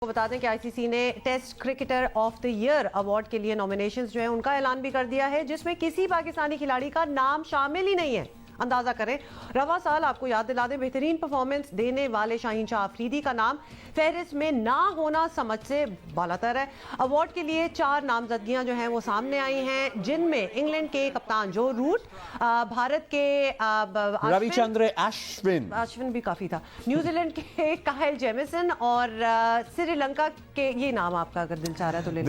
को बता दें कि आईसीसी ने test cricketer of the year award के लिए नॉमिनेशंस जो है उनका ऐलान भी कर दिया है, जिसमें किसी पाकिस्तानी खिलाड़ी का नाम शामिल ही नहीं है। अंदाजा करें, रवा साल आपको याद दिला दें, बेहतरीन परफॉर्मेंस देने वाले शाहीन शाह अफरीदी का नाम फहरिस्त में ना होना समझ से बालातर है। अवार्ड के लिए 4 नामजदगियां जो हैं वो सामने आई हैं, जिनमें इंग्लैंड के कप्तान जो रूट, भारत के रविचंद्र अश्विन भी काफी था, न्यूजीलैंड के काइल जेमिसन और श्रीलंका के, ये नाम आपका अगर दिल चाह रहा है तो ले लो।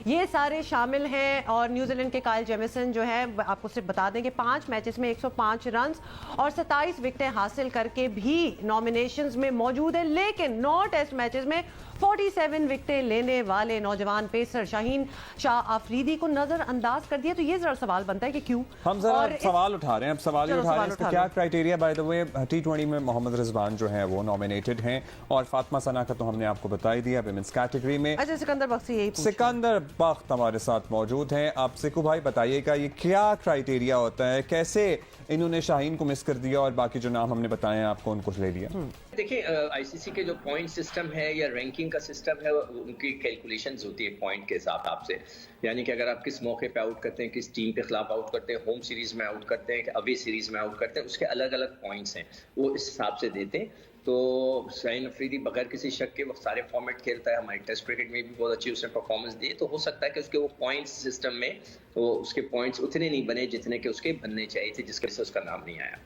ये सारे शामिल हैं। और न्यूजीलैंड के काइल जेमिसन जो है, आपको सिर्फ बता दें कि 5 मैचेस में 105 रन और 27 विकेटें हासिल करके भी नॉमिनेशंस में मौजूद है, लेकिन 9 टेस्ट मैचेस में 47 विकेटें लेने वाले नौजवान पेसर शाहीन शाह अफरीदी को नजरअंदाज कर दिया। तो ये जरा सवाल बनता है कि क्यों हम जरा सवाल उठा रहे हैं, अब सवाल ही उठा रहे हैं, इसका क्या criteria. By the way T20 में मोहम्मद रिजवान जो है वो नॉमिनेटेड हैं और फातिमा सना का तो हमने आपको बता ही दिया विमेंस कैटेगरी में। अच्छा, सिकंदर बख्त हमारे साथ मौजूद हैं। आप सिकू भाई बताइएगा ये क्या क्राइटेरिया होता है, कैसे इन्होंने शाहीन को मिस कर दिया और बाकी जो नाम हमने बताए हैं आपको उनको ले लिया। देखिए, आईसीसी के जो पॉइंट सिस्टम है या रैंकिंग का सिस्टम है, उनकी कैलकुलेशंस होती है पॉइंट के हिसाब से। यानी कि अगर आप किस मौके पे आउट करते हैं, किस टीम के खिलाफ आउट करते हैं, होम सीरीज में आउट करते हैं, अवे सीरीज में आउट करते हैं, उसके अलग अलग पॉइंट्स हैं, वो इस हिसाब से देते हैं। तो शाहीन अफरीदी बगैर किसी शक के वो सारे फॉर्मेट खेलता है, हमारी टेस्ट क्रिकेट में भी बहुत अच्छी उसने परफॉर्मेंस दी, तो हो सकता है कि उसके वो पॉइंट्स सिस्टम में वो उसके पॉइंट्स उतने नहीं बने जितने के उसके बनने चाहिए थे, जिसकी वजह से उसका नाम नहीं आया।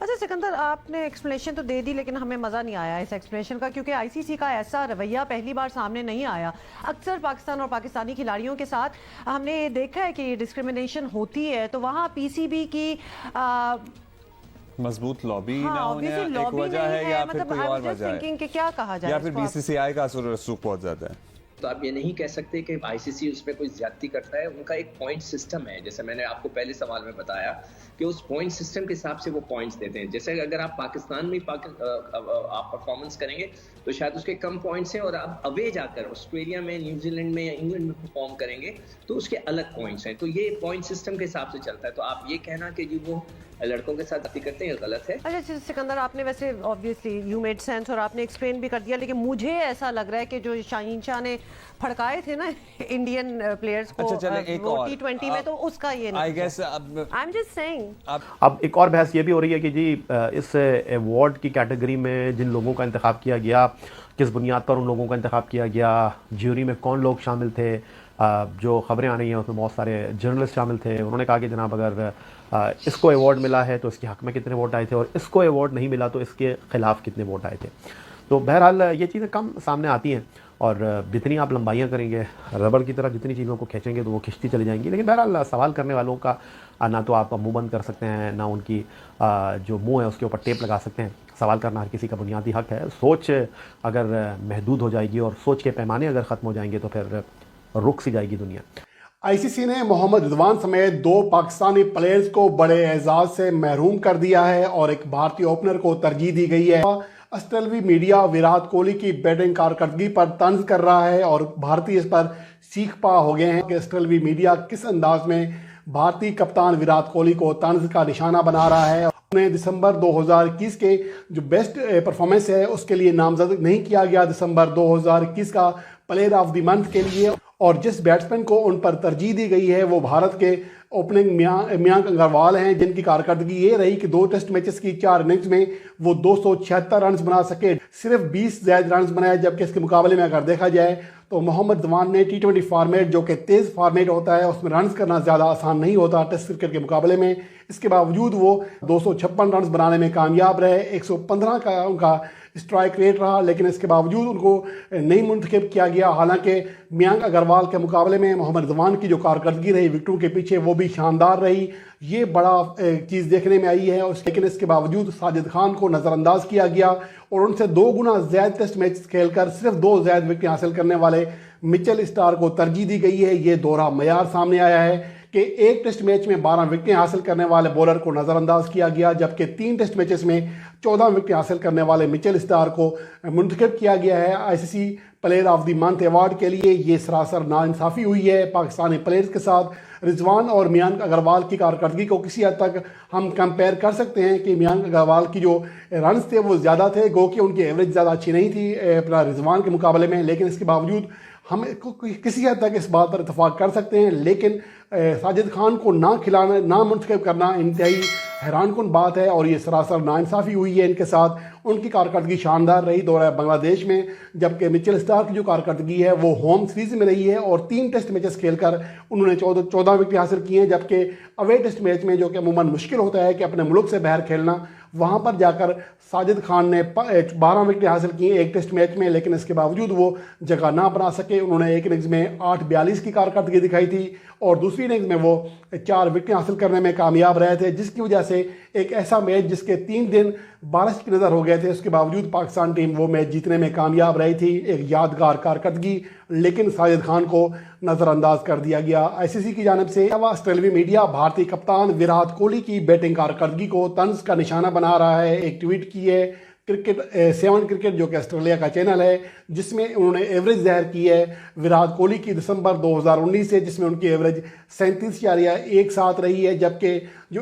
अच्छा सिकंदर, आपने एक्सप्लेनेशन तो दे दी, लेकिन हमें मज़ा नहीं आया इस एक्सप्लेनेशन का, क्योंकि आईसीसी का ऐसा रवैया पहली बार सामने नहीं आया। अक्सर पाकिस्तान और पाकिस्तानी खिलाड़ियों के साथ हमने देखा है कि डिस्क्रिमिनेशन होती है, तो वहाँ पीसीबी की मजबूत लॉबी ना होने एक वजह है, या फिर कोई और वजह है कि क्या कहा जाए, या फिर बीसीसीआई का असर रसूख बहुत ज्यादा है। तो आप ये नहीं कह सकते कि आईसीसी उसमें कोई ज्यादती करता है। उनका एक पॉइंट सिस्टम है, जैसे मैंने आपको पहले सवाल में बताया कि उस पॉइंट सिस्टम के हिसाब से वो पॉइंट्स देते हैं। जैसे अगर आप पाकिस्तान में आप परफॉर्मेंस करेंगे तो शायद उसके कम पॉइंट्स हैं, और आप अवे जाकर ऑस्ट्रेलिया में, न्यूजीलैंड में या इंग्लैंड में परफॉर्म करेंगे तो उसके अलग पॉइंट्स हैं। तो ये पॉइंट सिस्टम के हिसाब से चलता है। तो आप ये कहना कि जी वो लड़कों के साथ जाती करते हैं, गलत है। अच्छा सिकंदर, आपने वैसे ऑब्वियसली यू मेड सेंस और आपने एक्सप्लेन भी कर दिया, लेकिन मुझे ऐसा लग रहा है कि जो शाहीन शाह ने फड़काए थे ना इंडियन प्लेयर्स को T20 में, तो उसका ये नहीं, I guess I am just saying. अब एक और बहस ये भी हो रही है कि जी इस अवार्ड की कैटेगरी में जिन लोगों का इंतखाब किया गया, किस बुनियाद पर उन लोगों का इंतखाब किया गया, ज्यूरी में कौन लोग शामिल थे। जो खबरें आ रही हैं उसमें बहुत सारे जर्नलिस्ट शामिल थे। उन्होंने कहा कि जनाब अगर इसको अवार्ड मिला है तो इसके हक़ में कितने वोट आए थे, और इसको अवार्ड नहीं मिला तो इसके ख़िलाफ़ कितने वोट आए थे। तो बहरहाल ये चीज़ें कम सामने आती हैं, और जितनी आप लंबाइयाँ करेंगे, रबड़ की तरह जितनी चीज़ों को खींचेंगे तो वो खिंचती चली जाएंगी। लेकिन बहरहाल सवाल करने वालों का ना तो आप मुँह बंद कर सकते हैं, ना उनकी जो मुँह है उसके ऊपर टेप लगा सकते हैं। सवाल करना हर किसी का बुनियादी हक़ है। सोच अगर महदूद हो जाएगी और सोच के पैमाने अगर ख़त्म हो जाएंगे तो फिर रुक सी जाएगी दुनिया। आईसीसी ने मोहम्मद रिजवान समेत 2 पाकिस्तानी प्लेयर्स को बड़े एजाज से महरूम कर दिया है और एक भारतीय ओपनर को तरजीह दी गई है। ऑस्ट्रेलियाई मीडिया विराट कोहली की बैटिंग कारकर्दगी पर तंज कर रहा है और भारतीय इस पर सीख पा हो गए हैं कि ऑस्ट्रेलियाई मीडिया किस अंदाज में भारतीय कप्तान विराट कोहली को तंज का निशाना बना रहा है। उन्हें दिसंबर 2021 के जो बेस्ट परफॉर्मेंस है उसके लिए नामजद नहीं किया गया दिसंबर 2021 का प्लेयर ऑफ द मंथ के लिए, और जिस बैट्समैन को उन पर तरजीह दी गई है वो भारत के ओपनिंग मयंक अग्रवाल हैं, जिनकी कारकर्दगी ये रही कि 2 टेस्ट मैचेस की 4 इनिंग्स में वो 276 रन बना सके, सिर्फ 20 ज़ायद रन बनाए। जबकि इसके मुकाबले में अगर देखा जाए तो मोहम्मद रिजवान ने T20 फॉर्मेट, जो कि तेज़ फॉर्मेट होता है, उसमें रन करना ज़्यादा आसान नहीं होता टेस्ट क्रिकेट के मुकाबले में। इसके बावजूद वो 256 रन बनाने में कामयाब रहे। 115 का उनका स्ट्राइक रेट रहा, लेकिन इसके बावजूद उनको नहीं मुंतखब किया गया। हालांकि मयंक अग्रवाल के मुकाबले में मोहम्मद रिजवान की जो कारकर्दगी रही विकेटों के पीछे वो भी शानदार रही। ये बड़ा चीज़ देखने में आई है। लेकिन इसके बावजूद साजिद खान को नज़रअंदाज किया गया और उनसे 2 गुना ज़्यादा टेस्ट मैच खेलकर सिर्फ 2 ज़्यादा विकेट हासिल करने वाले मिचेल स्टार को तरजीह दी गई है। ये दोहरा मयार सामने आया है कि एक टेस्ट मैच में 12 विकेटें हासिल करने वाले बॉलर को नज़रअंदाज किया गया, जबकि 3 टेस्ट मैचेस में 14 विकेटें हासिल करने वाले मिचेल स्टार्क को मुंतखब किया गया है ICC player of the month award के लिए। ये सरासर नाइंसाफ़ी हुई है पाकिस्तानी प्लेयर्स के साथ। रिजवान और मियांक अग्रवाल की कारकर्दगी को किसी हद तक हम कंपेयर कर सकते हैं कि मियांक अग्रवाल की जो रन्स थे वो ज़्यादा थे, गो कि उनकी एवरेज ज़्यादा अच्छी नहीं थी अपना रिजवान के मुकाबले में, लेकिन इसके बावजूद हम किसी हद तक इस बात पर इतफाक़ कर सकते हैं। लेकिन साजिद खान को ना खिलाना, ना मुंतखब करना इंतहाई हैरानकुन बात है और ये सरासर नाइंसाफ़ी हुई है इनके साथ। उनकी कारकर्दगी शानदार रही दौरा बांग्लादेश में, जबकि मिचेल स्टार्क की जो कारकर्दगी है वो होम सीरीज़ में रही है और 3 टेस्ट मैचेस खेलकर उन्होंने 14 विकेट हासिल किए हैं, जबकि अवे टेस्ट मैच में जो कि अमूमन मुश्किल होता है कि अपने मुल्क से बाहर खेलना, वहाँ पर जाकर साजिद खान ने 12 विकेट हासिल किए एक टेस्ट मैच में, लेकिन इसके बावजूद वो जगह ना बना सके। उन्होंने एक इनिंग्स में 8-42 की कारकर्दगी दिखाई थी और दूसरी इनिंग्स में वो 4 विकेट हासिल करने में कामयाब रहे थे, जिसकी वजह से एक ऐसा मैच जिसके 3 दिन बारिश की नज़र हो गए थे, उसके बावजूद पाकिस्तान टीम वो मैच जीतने में कामयाब रही थी। एक यादगार कारकर्दगी, लेकिन साजिद खान को नज़रअंदाज कर दिया गया आईसीसी की जानिब से। ऑस्ट्रेलियाई मीडिया भारतीय कप्तान विराट कोहली की बैटिंग कारकर्दगी को तंज का निशाना बना रहा है। एक ट्वीट की है क्रिकेट 7 क्रिकेट जो कि ऑस्ट्रेलिया का चैनल है, जिसमें उन्होंने एवरेज ज़ाहिर की है विराट कोहली की दिसंबर 2019 से, जिसमें उनकी एवरेज 37.17 रही है, जबकि जो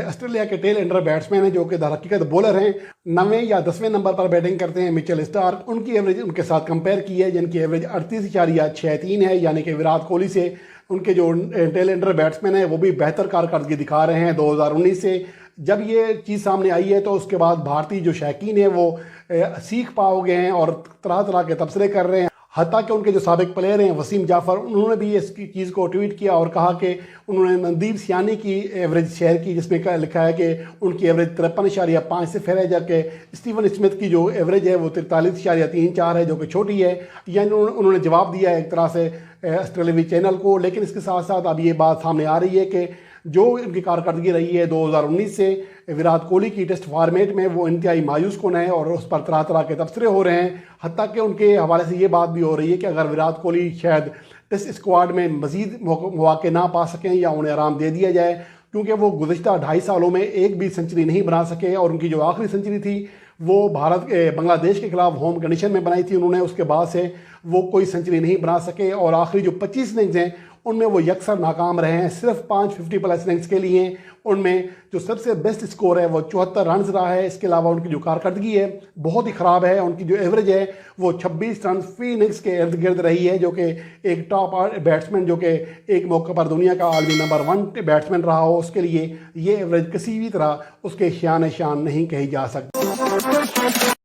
ऑस्ट्रेलिया के टेल एंडर बैट्समैन हैं जो कि दरहकीकत बॉलर हैं, 9वें या 10वें नंबर पर बैटिंग करते हैं मिचेल स्टार्क, उनकी एवरेज उनके साथ कंपेयर की है, जिनकी एवरेज 38.63 है, यानी कि विराट कोहली से उनके जो टेल एंडर बैट्समैन हैं वो भी बेहतर कारकर्दगी दिखा रहे हैं 2019 से। जब ये चीज़ सामने आई है तो उसके बाद भारतीय जो शौकीन है वो सीख पाओ गए हैं और तरह तरह के तबसरे कर रहे हैं। हत्ता कि उनके जो साबिक प्लेयर हैं वसीम जाफ़र, उन्होंने भी इस चीज़ को ट्वीट किया और कहा कि उन्होंने मनदीप सियानी की एवरेज शेयर की, जिसमें लिखा है कि उनकी एवरेज 53.5 से फिर है, जबकि स्टीवन स्मिथ की जो एवरेज है वो 43.34 है, जो कि छोटी है। यानी उन्होंने जवाब दिया एक तरह से ऑस्ट्रेलियाई चैनल को। लेकिन इसके साथ साथ अब ये बात सामने आ रही है कि जो इनकी कारकर्दगी रही है 2019 से विराट कोहली की टेस्ट फॉर्मेट में, वो इंतहाई मायूस कौन है और उस पर तरह तरह के तबसरे हो रहे हैं। हत्ता कि उनके हवाले से ये बात भी हो रही है कि अगर विराट कोहली शायद टेस्ट स्क्वाड में मज़ीद मौके ना पा सकें या उन्हें आराम दे दिया जाए, क्योंकि वो गुज़िश्ता 2.5 सालों में एक भी सेंचुरी नहीं बना सके और उनकी जो आखिरी सेंचुरी थी वो बांग्लादेश के खिलाफ होम कंडीशन में बनाई थी उन्होंने, उसके बाद से वो कोई सेंचुरी नहीं बना सके और आखिरी जो 25 इनिंग्स हैं उनमें वो यकसर नाकाम रहे हैं। सिर्फ 5 50+ इनिंग्स के लिए उनमें जो सबसे बेस्ट स्कोर है वो 74 रन रहा है। इसके अलावा उनकी जो कारकर्दगी है बहुत ही ख़राब है। उनकी जो एवरेज है वो 26 रन फी इनिंग्स के इर्द गिर्द रही है, जो कि एक टॉप बैट्समैन जो कि एक मौके पर दुनिया का आलमी नंबर 1 बैट्समैन रहा हो, उसके लिए ये एवरेज किसी भी तरह उसके शान नहीं कही जा सकती।